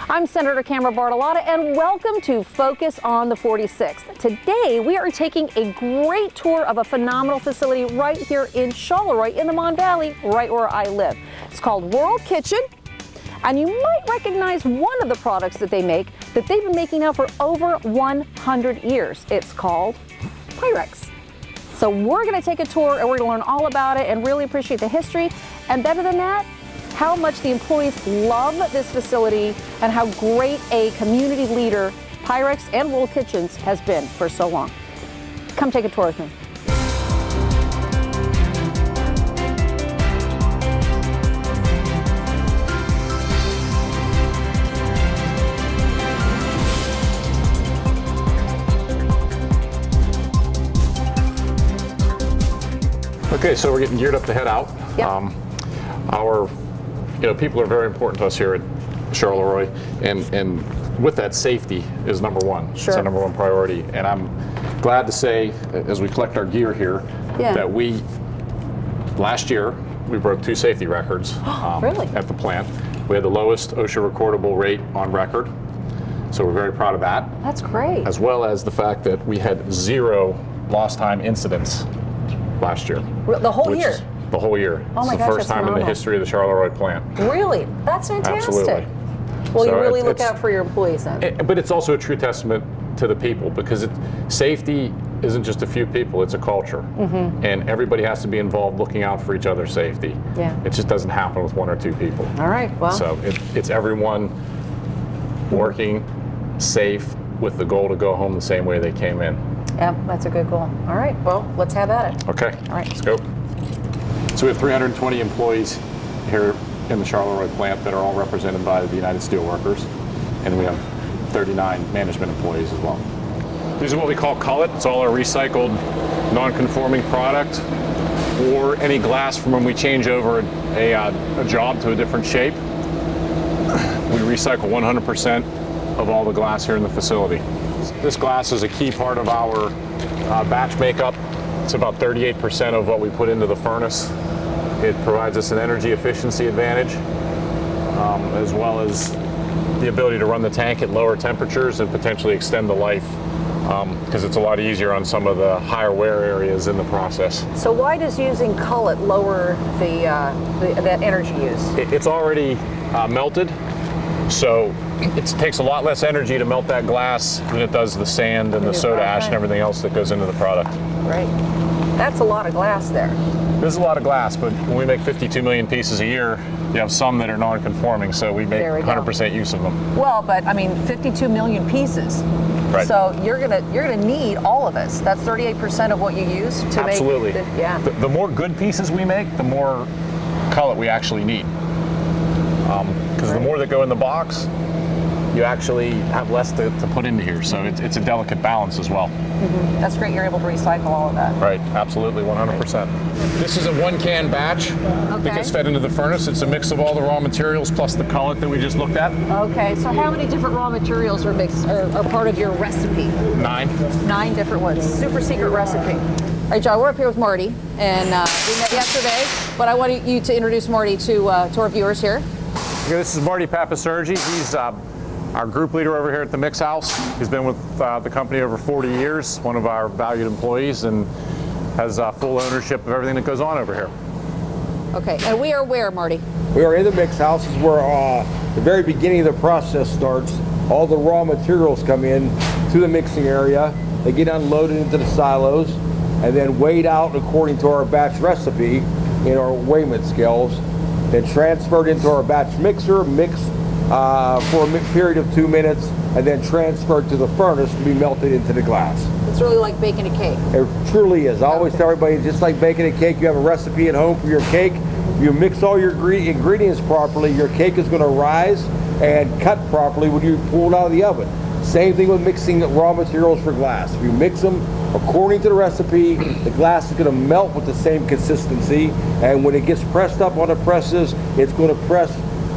I'm Senator Camera Bartolotta, and welcome to Focus on the 46th. Today, we are taking a great tour of a phenomenal facility right here in Charleroi in the Mon Valley, right where I live. It's called World Kitchen, and you might recognize one of the products that they make that they've been making now for over 100 years. It's called Pyrex. So we're going to take a tour and we're going to learn all about it and really appreciate the history. And better than that, how much the employees love this facility and how great a community leader Pyrex and World Kitchens has been for so long. Come take a tour with me. Okay, so we're getting geared up to head out. Yep. Our people are very important to us here at Charleroi, and with that, safety is number one. Sure. It's our number one priority, and I'm glad to say, as we collect our gear here, that last year, we broke 2 safety records really? at the plant. We had the lowest OSHA recordable rate on record, so we're very proud of that. That's great. As well as the fact that we had 0 lost time incidents last year. The whole year? The whole year. Oh my it's gosh, the first time in the history of the Charleroi plant. Really? That's fantastic. Absolutely. Well, So you really look out for your employees then. But it's also a true testament to the people, because safety isn't just a few people, it's a culture. Mm-hmm. And everybody has to be involved looking out for each other's safety. Yeah. It just doesn't happen with 1 or 2 people. All right, well. So it's everyone working safe with the goal to go home the same way they came in. Yeah, that's a good goal. All right, well, let's have at it. Okay. All right. Let's go. So we have 320 employees here in the Charleroi plant that are all represented by the United Steelworkers, and we have 39 management employees as well. These are what we call cullet. It's all our recycled, non-conforming product, or any glass from when we change over a job to a different shape. We recycle 100% of all the glass here in the facility. This glass is a key part of our batch makeup. It's about 38% of what we put into the furnace. It provides us an energy efficiency advantage, as well as the ability to run the tank at lower temperatures and potentially extend the life, because it's a lot easier on some of the higher wear areas in the process. So why does using cullet lower that energy use? It's already melted, so it takes a lot less energy to melt that glass than it does the sand and the soda ash and everything else that goes into the product. Right. That's a lot of glass there. There's a lot of glass, but when we make 52 million pieces a year, you have some that are non-conforming, so we make 100% use of them. Well, but I mean, 52 million pieces. Right. So you're gonna need all of this. That's 38% of what you use to Absolutely. make. Yeah. The more good pieces we make, the more cullet we actually need. Because the more that go in the box, you actually have less to put into here. So it's a delicate balance as well. Mm-hmm. That's great. You're able to recycle all of that. Right, absolutely, 100%. This is a 1-can batch that gets fed into the furnace. It's a mix of all the raw materials plus the cullet that we just looked at. Okay, so how many different raw materials are part of your recipe? 9. 9 different ones. Super secret recipe. All right, John, we're up here with Marty, and we met yesterday, but I want you to introduce Marty to our viewers here. Okay, this is Marty Papasergi. He's our group leader over here at the Mix House. He's been with the company over 40 years, one of our valued employees, and has full ownership of everything that goes on over here. Okay, and we are where, Marty? We are in the Mix House. This is where the very beginning of the process starts. All the raw materials come in to the mixing area. They get unloaded into the silos and then weighed out according to our batch recipe in our weighment scales, then transferred into our batch mixer, mixed for a period of 2 minutes, and then transferred to the furnace to be melted into the glass. It's really like baking a cake. It truly is. I always tell everybody, just like baking a cake, you have a recipe at home for your cake. You mix all your ingredients properly, your cake is going to rise and cut properly when you pull it out of the oven. Same thing with mixing raw materials for glass. If you mix them according to the recipe, the glass is going to melt with the same consistency, and when it gets pressed up on the presses, it's going to press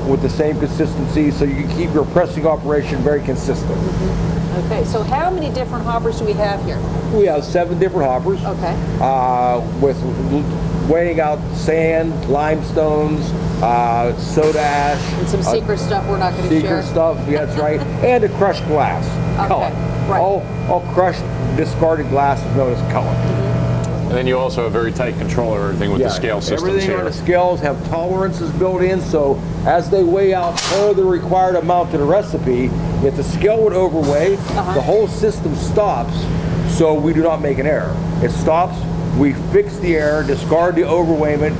with the same consistency, so you can keep your pressing operation very consistent. Mm-hmm. Okay, so how many different hoppers do we have here? We have 7 different hoppers. Okay. With weighing out sand, limestones, soda ash. And some secret stuff we're not going to share. Secret stuff, yeah, that's right. And the crushed glass, color. Right. All crushed, discarded glass is known as color. And then you also have very tight control of everything with the scale systems everything here. on the scales have tolerances built in, so as they weigh out per the required amount to the recipe, if the scale would overweigh, the whole system stops, so we do not make an error. It stops, we fix the error, discard the overweighment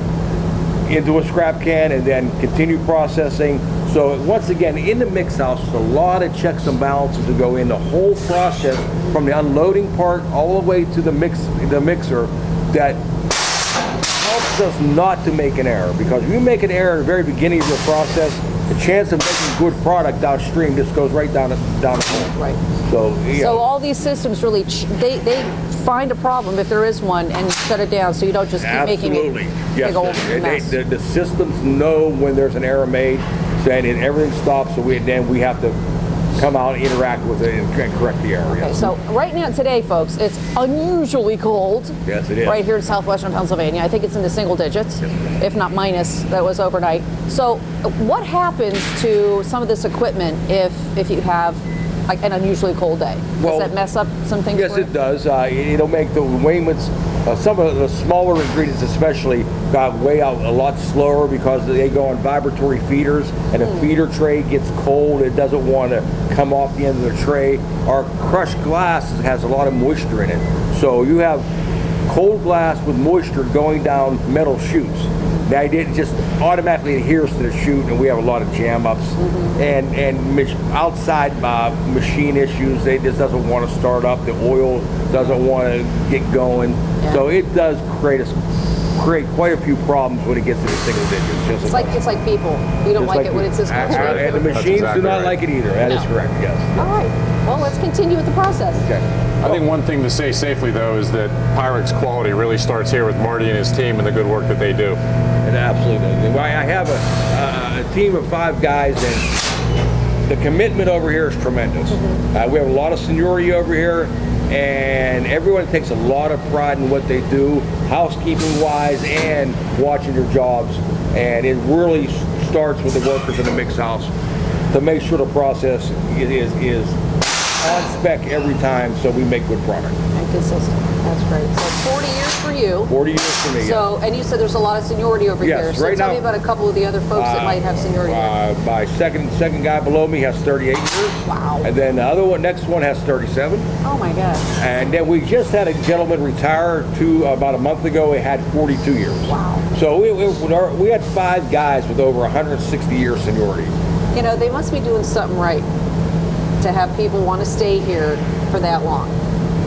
into a scrap can, and then continue processing. So once again, in the mix house, there's a lot of checks and balances to go in the whole process, from the unloading part all the way to the mixer, that helps us not to make an error. Because if you make an error at the very beginning of your process, the chance of making good product downstream just goes right down the hole. Right. So, yeah. So all these systems really, they find a problem if there is one and shut it down, so you don't just keep making it yes, big old mess. the systems know when there's an error made, and everything stops. So then we have to come out and interact with it and correct the error. Okay, yes. so right now today, folks, it's unusually cold. Yes, it is. Right here in southwestern Pennsylvania. I think it's in the single digits, if not minus. That was overnight. So what happens to some of this equipment if you have like an unusually cold day? Does that mess up some things? Yes, for you? it does. It'll make the weighments, some of the smaller ingredients especially, weigh out a lot slower because they go on vibratory feeders, and the feeder tray gets cold. It doesn't want to come off the end of the tray. Our crushed glass has a lot of moisture in it. So you have cold glass with moisture going down metal chutes. Now it just automatically adheres to the chute, and we have a lot of jam ups and outside machine issues. They just doesn't want to start up. The oil doesn't want to get going. Yeah. So it does create quite a few problems when it gets to the single digits. It's like people. You don't Just like it when it's this close. And the machines exactly do not right. like it either. That is correct, yes. All right. Well, let's continue with the process. Okay. I think one thing to say safely, though, is that Pyrex quality really starts here with Marty and his team and the good work that they do. It absolutely does. I have a team of 5 guys, and the commitment over here is tremendous. We have a lot of seniority over here, and everyone takes a lot of pride in what they do, housekeeping-wise and watching their jobs. And it really starts with the workers in the mix house to make sure the process is on spec every time, so we make good product. And consistent. That's great. So 40 years for you. 40 years for me. So, and you said there's a lot of seniority over Yes, here. So right tell now- me about a couple of the other folks that might have seniority. My second guy below me has 38 years. Wow. And then the next one has 37. Oh my gosh. And then we just had a gentleman retire about a month ago. He had 42 years. Wow. So we had 5 guys with over 160 years seniority. You know, they must be doing something right to have people want to stay here for that long,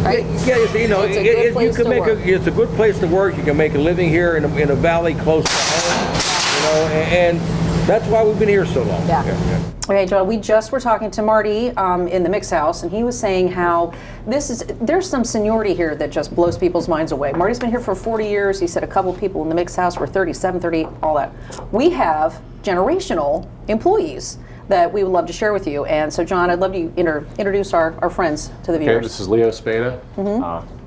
right? Yeah, you know, It's a good place to work. it's a good place to work. You can make a living here in a valley close to home. You know, and that's why we've been here so long. Yeah. Okay, Joe, we just were talking to Marty in the mix house, and he was saying how there's some seniority here that just blows people's minds away. Marty's been here for 40 years. He said a couple people in the mix house were 37, 38, all that. We have generational employees that we would love to share with you. And so, John, I'd love to introduce our friends to the viewers. Okay, this is Leo Spada.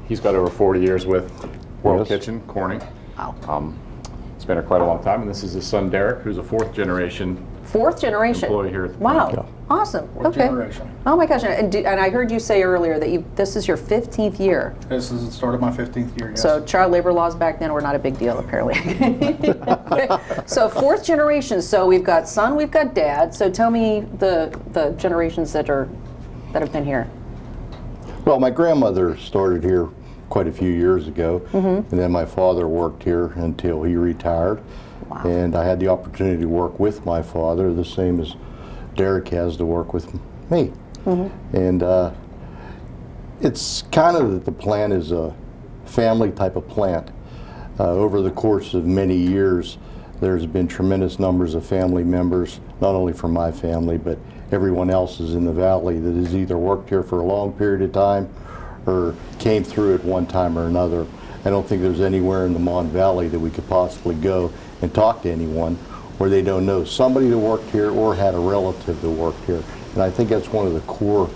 He's got over 40 years with World Kitchen, Corning. Wow. He's been here quite a long time, and this is his son Derek, who's a 4th generation Fourth generation employee here at the Wow, plant. awesome. Okay. Generation. Oh my gosh! And I heard you say earlier that this is your 15th year. This is the start of my 15th year, yes. So child labor laws back then were not a big deal, apparently. So 4th generation. So we've got son, we've got dad. So tell me the generations that have been here. Well, my grandmother started here quite a few years ago, and then my father worked here until he retired. Wow. And I had the opportunity to work with my father, the same as Derek has to work with me. And it's kind of that the plant is a family type of plant. Over the course of many years, there's been tremendous numbers of family members, not only from my family, but everyone else's in the valley that has either worked here for a long period of time or came through at one time or another. I don't think there's anywhere in the Mon Valley that we could possibly go and talk to anyone where they don't know somebody that worked here or had a relative that worked here. And I think that's one of the core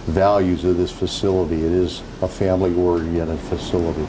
values of this facility. It is a family-oriented facility.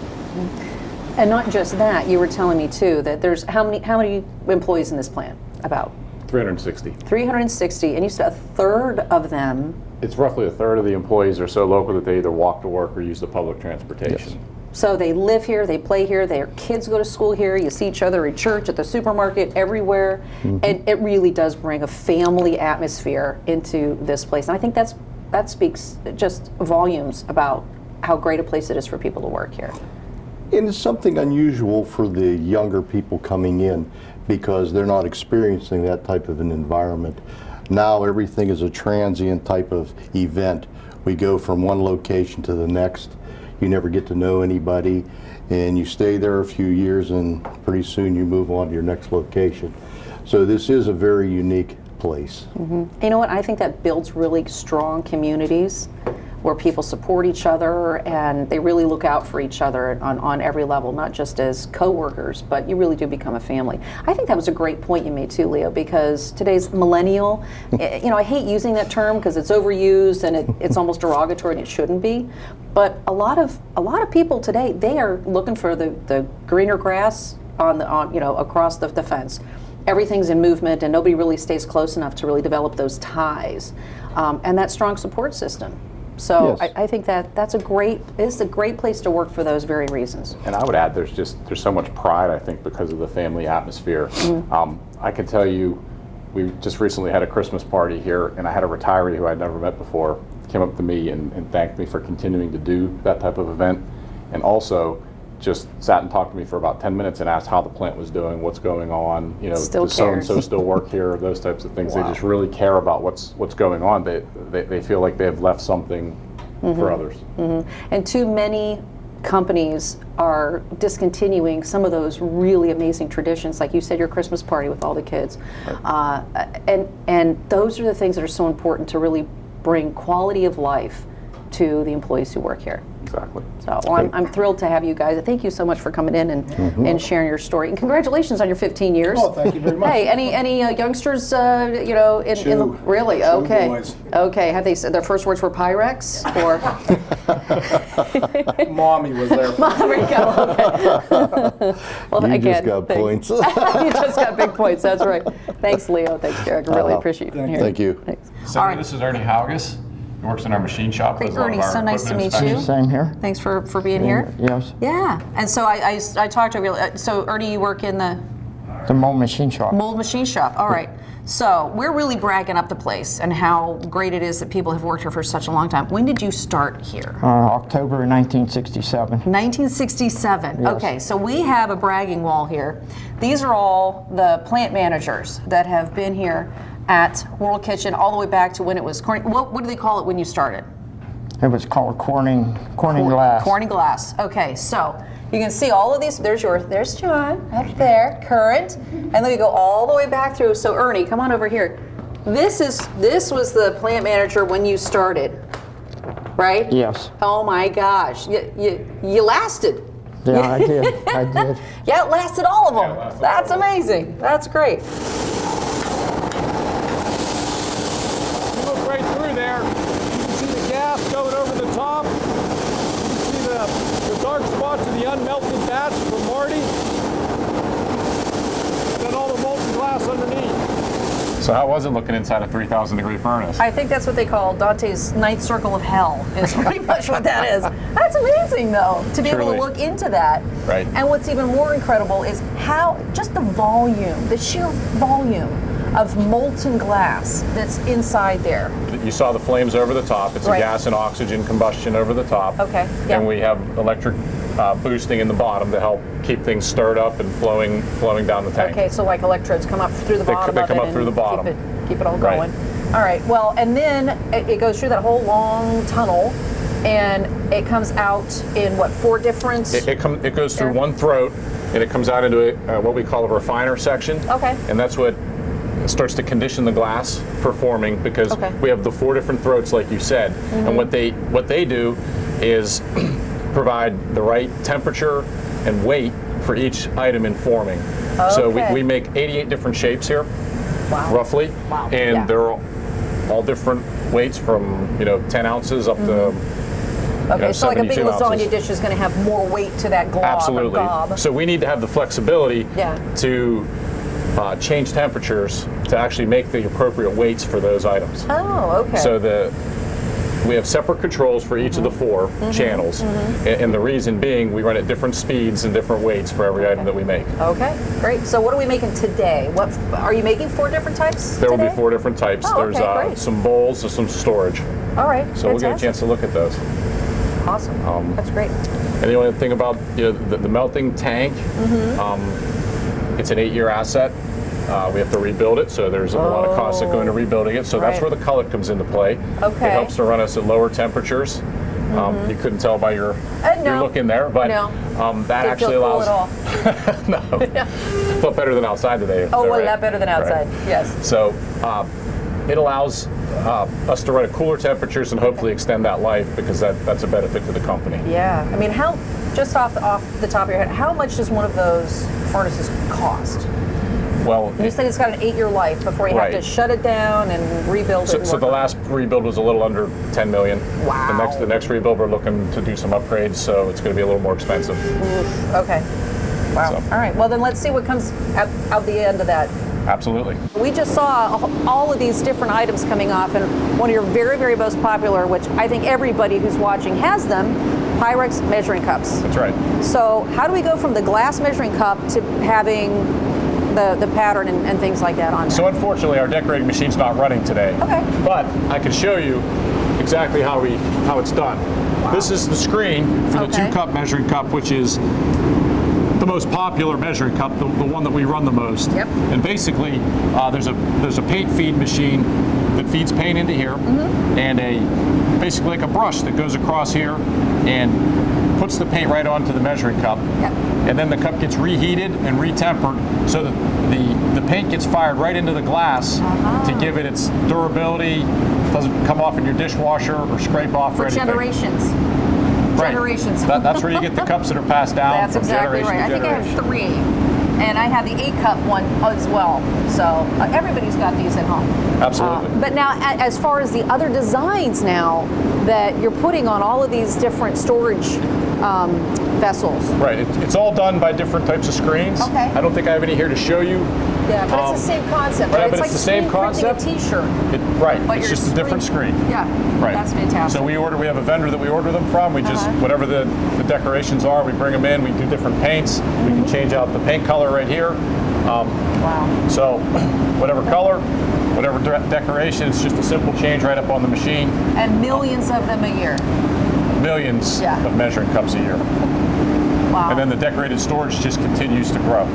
And not just that, you were telling me too that there's how many employees in this plant? About 360. 360, and you said a third of them. It's roughly a third of the employees are so local that they either walk to work or use the public transportation. Yes. So they live here, they play here, their kids go to school here, you see each other at church, at the supermarket, everywhere. And it really does bring a family atmosphere into this place. And I think that speaks just volumes about how great a place it is for people to work here. And it's something unusual for the younger people coming in because they're not experiencing that type of an environment. Now everything is a transient type of event. We go from one location to the next. You never get to know anybody, and you stay there a few years, and pretty soon you move on to your next location. So this is a very unique place. You know what? I think that builds really strong communities where people support each other and they really look out for each other on every level, not just as co-workers, but you really do become a family. I think that was a great point you made too, Leo, because today's millennial, you know, I hate using that term because it's overused and it's almost derogatory and it shouldn't be, but a lot of people today, they are looking for the greener grass on you know, across the fence. Everything's in movement and nobody really stays close enough to really develop those ties and that strong support system. So Yes. I think it's a great place to work for those very reasons. And I would add, there's so much pride, I think, because of the family atmosphere. I can tell you, we just recently had a Christmas party here, and I had a retiree who I'd never met before came up to me and thanked me for continuing to do that type of event, and also just sat and talked to me for about 10 minutes and asked how the plant was doing, what's going on, you know, Still does so and so cares. still work here, those types of things. Wow. They just really care about what's going on. They feel like they've left something for others. And too many companies are discontinuing some of those really amazing traditions, like you said, your Christmas party with all the kids. And those are the things that are so important to really bring quality of life to the employees who work here. Exactly. So, well, I'm thrilled to have you guys. Thank you so much for coming in and sharing your story. And congratulations on your 15 years. Oh, thank you very much. Hey, any youngsters, you know, in the Two. really? Two Okay. boys. Okay. Have they said their first words were Pyrex or? Mommy was there. There we go. Okay. Well, You again, just got points. you just got big points. That's right. Thanks, Leo. Thanks, Derek. I really appreciate you here. Thank you. Thanks. So All right. this is Ernie Hauges. He works in our machine shop. Great, does a lot of Ernie, our so nice to equipment meet you. inspection. Same here. Thanks for being here. Yes. Yeah. And so I talked to you. So Ernie, you work in the The mold machine shop. mold machine shop. All right. So we're really bragging up the place and how great it is that people have worked here for such a long time. When did you start here? October 1967. 1967. Yes. Okay, so we have a bragging wall here. These are all the plant managers that have been here at World Kitchen all the way back to when it was Corning. What do they call it when you started? It was called Corning glass. Corning glass. Okay, so you can see all of these. There's yours. There's John up there, current, and then we go all the way back through. So Ernie, come on over here. This was the plant manager when you started, right? Yes. Oh my gosh, you lasted. Yeah, I did. I did. Yeah, it lasted all of them. That's amazing. That's great. You look right through there, you can see the gas going over the top. You can see the dark spots of the unmelted batch from Marty. And then all the molten glass underneath. So how was it looking inside a 3,000 degree furnace? I think that's what they call Dante's ninth circle of hell, is pretty much what that is. That's amazing, though, to be able Truly. to look into that. Right. And what's even more incredible is how, just the volume, the sheer volume of molten glass that's inside there. You saw the flames over the top. It's Right. a gas and oxygen combustion over the top. Okay, yeah. And we have electric boosting in the bottom to help keep things stirred up and flowing down the tank. Okay, so like electrodes come up through the They bottom they of come it up and through the bottom. keep it all Right. going. All right, well, and then it goes through that whole long tunnel, and it comes out in what, 4 different? It goes through There. one throat, and it comes out into what we call a refiner section. Okay. And that's what starts to condition the glass for forming, because Okay. we have the 4 different throats, like you said. And what they do is provide the right temperature and weight for each item in forming. So Okay. we make 88 different shapes here, Wow. roughly, Wow. and Yeah. they're all different weights from 10 ounces up to Okay, so like a big 72 lasagna ounces. dish is going to have more weight to that glob or Absolutely. gob. So we need to have the flexibility Yeah. to change temperatures to actually make the appropriate weights for those items. Oh, okay. So we have separate controls for each of the four channels, and the reason being we run at different speeds and different weights for every item that we make. Okay, great. So what are we making today? What are you making? 4 different types There will today? be 4 different types. Oh, There's okay, great. some bowls and some storage. All right, So we'll get a fantastic. chance to look at those. Awesome. That's great. And the only thing about the melting tank, it's an 8-year asset. We have to rebuild it, so there's a lot of costs that go into rebuilding it. So that's Right. where the cullet comes into play. Okay. It helps to run us at lower temperatures. You couldn't tell by your No. look in there, but No. that Didn't actually feel cool allows. at all. No, felt better than outside today. Oh, though, well, right? that better than outside. Right. Yes. So it allows us to run at cooler temperatures and hopefully extend that life, because that's a benefit to the company. Yeah. I mean, just off the top of your head, how much does one of those furnaces cost? Well, You said it's got an 8-year life before you have to Right. shut it down and rebuild it. so, and so work the on last rebuild was a little under 10 million. Wow. The next rebuild we're looking to do some upgrades, so it's going to be a little more expensive. it. Okay. Wow. So- All right. Well, then let's see what comes out the end of that. Absolutely. We just saw all of these different items coming off, and one of your very, very most popular, which I think everybody who's watching has them, Pyrex measuring cups. That's right. So how do we go from the glass measuring cup to having the pattern and things like that on there? So unfortunately, our decorating machine's not running today. Okay. But I can show you exactly how it's done. This is the screen for the Okay. 2-cup measuring cup, which is the most popular measuring cup, the one that we run the most. Yep. And basically, there's a paint feed machine that feeds paint into here, and basically like a brush that goes across here and puts the paint right onto the measuring cup. Yep. And then the cup gets reheated and retempered, so that the paint gets fired right into the glass to give it its durability. Doesn't come off in your dishwasher or scrape off For or anything. generations. Right. Generations. That's where you get the cups that are passed down That's from exactly generation right. to I think I generation. have 3, and I have the 8-cup one as well. So everybody's got these at home. Absolutely. But now, as far as the other designs now that you're putting on all of these different storage vessels. Right. It's all done by different types of screens. Okay. I don't think I have any here to show you. Yeah, but it's the same concept, right, right? but It's it's the like same screen printing concept. a T-shirt. Right. But It's you're just a different screen. Yeah. Right. That's fantastic. So we have a vendor that we order them from. We just, whatever the decorations are, we bring them in. We do different paints. We can change out the paint color right here. Wow. So whatever color, whatever decoration, it's just a simple change right up on the machine. And millions of them a year. Millions Yeah. of measuring cups a year. Wow. And then the decorated storage just continues to grow.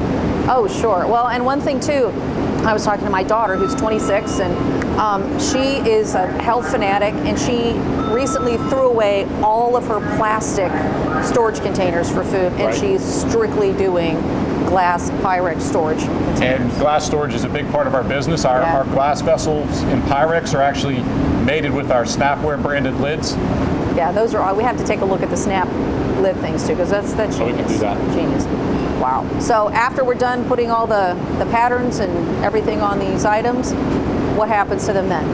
Oh, sure. Well, and one thing too, I was talking to my daughter who's 26, and she is a health fanatic, and she recently threw away all of her plastic storage containers for food, and Right. she's strictly doing glass Pyrex storage containers. And glass storage is a big part of our business. Our, Yeah. our glass vessels in Pyrex are actually mated with our Snapware branded lids. Yeah, those are. We have to take a look at the snap lid things too, because that's genius. Oh, we can do that. Genius. Wow. So after we're done putting all the patterns and everything on these items, what happens to them then?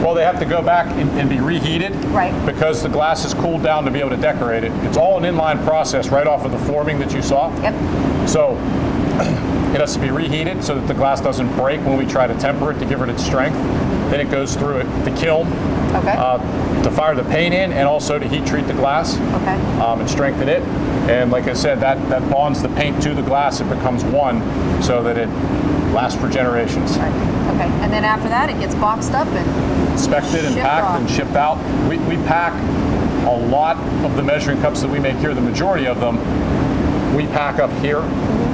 Well, they have to go back and be reheated. Right. Because the glass is cooled down to be able to decorate it. It's all an inline process right off of the forming that you saw. Yep. So it has to be reheated so that the glass doesn't break when we try to temper it to give it its strength. Then it goes through the kiln Okay. to fire the paint in, and also to heat treat the glass Okay. and strengthen it. And like I said, that bonds the paint to the glass. It becomes one so that it lasts for generations. Right. Okay. And then after that, it gets boxed up and Inspected and shipped packed off. and shipped out. We pack a lot of the measuring cups that we make here. The majority of them we pack up here,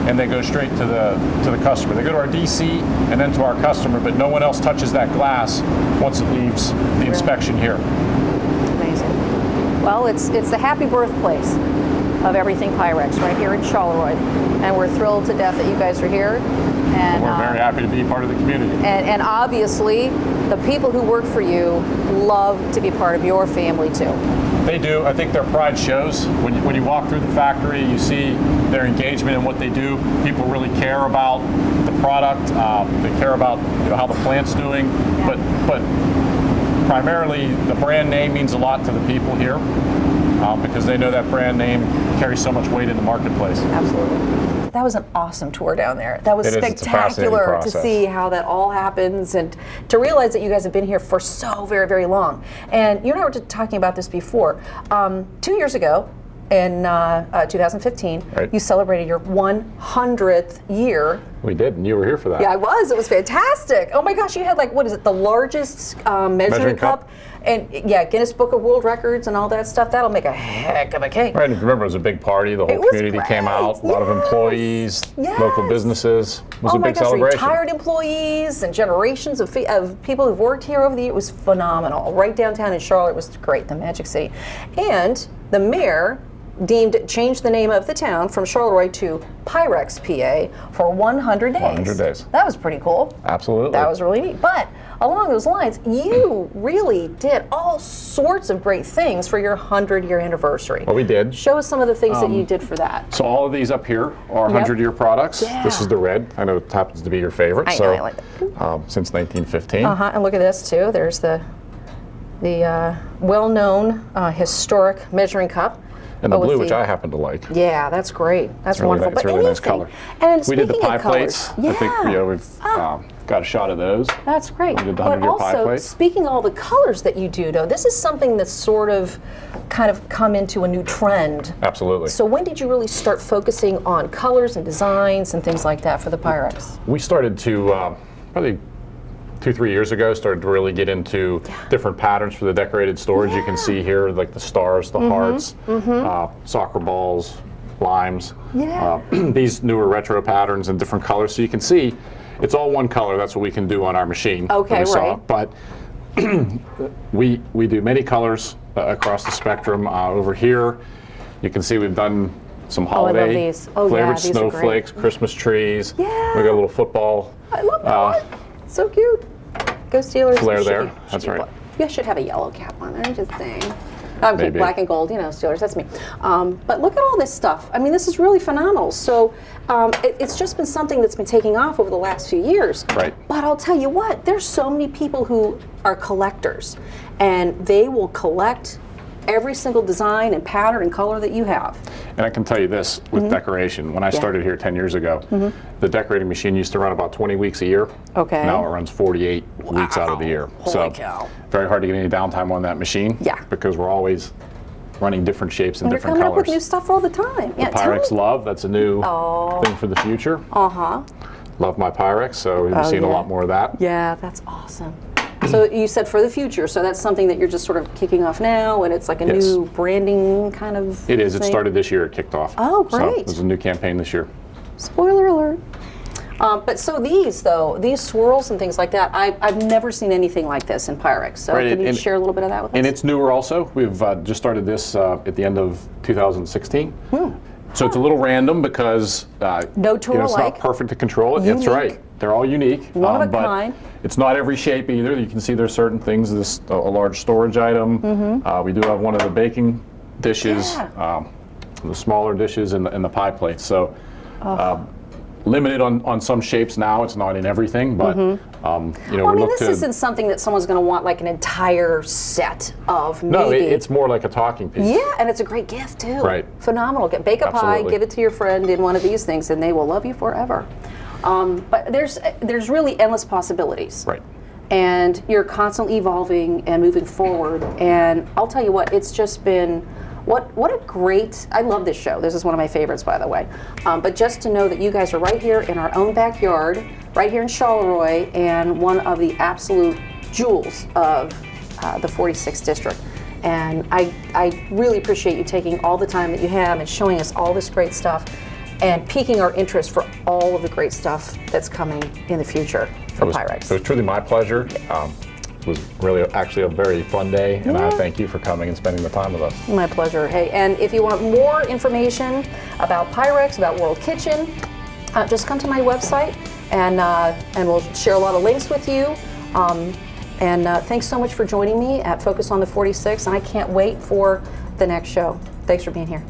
and they go straight to the customer. They go to our DC and then to our customer, but no one else touches that glass once it leaves the inspection here. Amazing. Well, it's the happy birthplace of everything Pyrex right here in Charleroi, and we're thrilled to death that you guys are here. And We're very happy to be part of the community. and obviously, the people who work for you love to be part of your family too. They do. I think their pride shows. When you walk through the factory, you see their engagement in what they do. People really care about the product. They care about how the plant's doing. Yeah. But primarily, the brand name means a lot to the people here. because they know that brand name carries so much weight in the marketplace. Absolutely. That was an awesome tour down there. That was It is. It's a fascinating spectacular to process. see how that all happens and to realize that you guys have been here for so very, very long. And you and I were just talking about this before. 2 years ago, in 2015, Right. you celebrated your 100th year. We did, and you were here for that. Yeah, I was. It was fantastic. Oh my gosh, you had like, what is it, the largest measuring cup? And yeah, Guinness Book of World Records and all that stuff. That'll make a heck of a cake. Right, and if you remember, it was a big party. The It whole was community came great. out. A lot of employees, Yes. local businesses. It was Oh a my big gosh, celebration. retired employees and generations of people who've worked here over the years. It was phenomenal. Right downtown in Charlotte was great, the Magic City. And the mayor changed the name of the town from Charleroi to Pyrex, PA for 100 days. 100 days. That was pretty cool. Absolutely. That was really neat. But along those lines, you really did all sorts of great things for your 100-year anniversary. Well, we did. Show us some of the things that you did for that. So all of these up here are 100-year products. Yeah. This is the red. I know it happens to be your favorite. I know, I like that. Since 1915. And look at this too. There's the well-known historic measuring cup. And the with blue, which I happen to like. Yeah, that's great. That's Really wonderful. it's a But really nice anything- color. And We did the speaking pie of colors, plates. yeah, I think we've got a shot of those. that's great. we did the But 100-year pie also, plate. speaking of all the colors that you do, though, this is something that's sort of kind of come into a new trend. Absolutely. So when did you really start focusing on colors and designs and things like that for the Pyrex? We started to, probably 2-3 years ago, started to really get into different patterns for the decorated storage. You can see here, like the stars, the hearts, soccer balls, limes. Yeah. These newer retro patterns and different colors. So you can see, it's all one color. That's what we can do on our machine. that Okay, we saw. right. But we do many colors across the spectrum. Over here, you can see we've done some I love holiday these. Oh, yeah, flavored these are great. snowflakes, Christmas trees. Yeah. We got a little football. I love that one. So cute. Go Steelers. Flare You should there. be- That's should be right. black. You guys should have a yellow cap on there, just saying. I'm kidding, Maybe. black and gold, Steelers, that's me. But look at all this stuff. I mean, this is really phenomenal. So it's just been something that's been taking off over the last few years. Right. But I'll tell you what, there's so many people who are collectors, and they will collect every single design and pattern and color that you have. And I can tell you this with decoration. When I started here 10 years ago, the decorating machine used to run about 20 weeks a year. Okay. Now it runs 48 weeks out of the year. Holy cow. Very hard to get any downtime on that machine. Yeah. Because we're always running different shapes and You're different coming up colors. with new stuff all the time. Yeah, tell Pyrex me. Love, that's a new thing for the future. Love my Pyrex, so we've seen a lot more of that. Yeah, that's awesome. So you said for the future, so that's something that you're just sort of kicking off now, and it's like a Yes. new branding kind of It is. It thing? started this year. It kicked off. Oh, So great. there's a new campaign this year. Spoiler alert. But so these, though, these swirls and things like that, I've never seen anything like this in Pyrex. So Right, can you and- share a little bit of that with us? And it's newer also. We've just started this at the end of 2016. So it's a little random because No tool it's alike. not perfect to control it. That's Unique. right. They're all unique. One of a but kind. It's not every shape either. You can see there's certain things. This a large storage item. We do have one of the baking dishes, the smaller dishes, and the pie plates. So limited on some shapes now. It's not in everything, but Well, I we mean, look this to. isn't something that someone's going to want like an entire set of. No, maybe. it's more like a talking piece. Yeah, and it's a great gift too. Right. Phenomenal. Bake a pie, Absolutely. give it to your friend in one of these things, and they will love you forever. But there's really endless possibilities. Right. And you're constantly evolving and moving forward. And I'll tell you what, it's just been what a great. I love this show. This is one of my favorites, by the way. But just to know that you guys are right here in our own backyard, right here in Charleroi, and one of the absolute jewels of the 46th district. And I really appreciate you taking all the time that you have and showing us all this great stuff and piquing our interest for all of the great stuff that's coming in the future for Pyrex. It was truly my pleasure. It was really actually a very fun day, and I thank you for coming and spending the time with us. My pleasure. Hey, and if you want more information about Pyrex, about World Kitchen, just come to my website, and we'll share a lot of links with you. And thanks so much for joining me at Focus on the 46, and I can't wait for the next show. Thanks for being here.